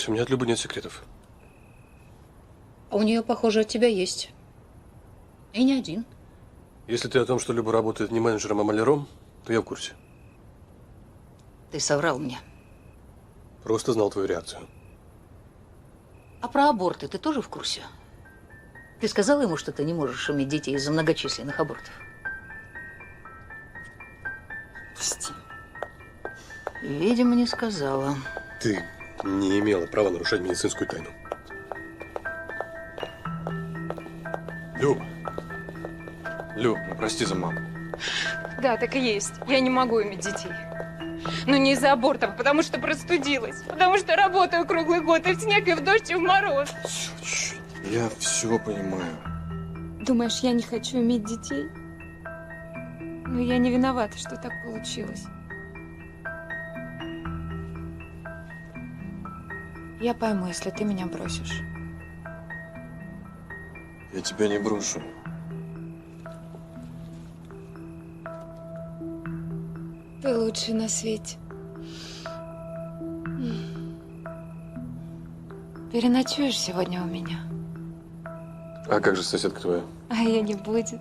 у меня от Любы нет секретов. А у нее, похоже, от тебя есть. И не один. Если ты о том, что Люба работает не менеджером, а маляром, то я в курсе. Ты соврал мне. Просто знал твою реакцию. А про аборты ты тоже в курсе? Ты сказала ему, что ты не можешь иметь детей из-за многочисленных абортов? Прости. Видимо, не сказала. Ты не имела права нарушать медицинскую тайну. Люб. Люб, ну прости за маму. Да, так и есть. Я не могу иметь детей. Но не из-за абортов, а потому что простудилась. Потому что работаю круглый год и в снег, и в дождь, и в мороз. Я все понимаю. Думаешь, я не хочу иметь детей? Но я не виновата, что так получилось. Я пойму, если ты меня бросишь. Я тебя не брошу. Ты лучший на свете. Переночуешь сегодня у меня? А как же соседка твоя? А ее не будет.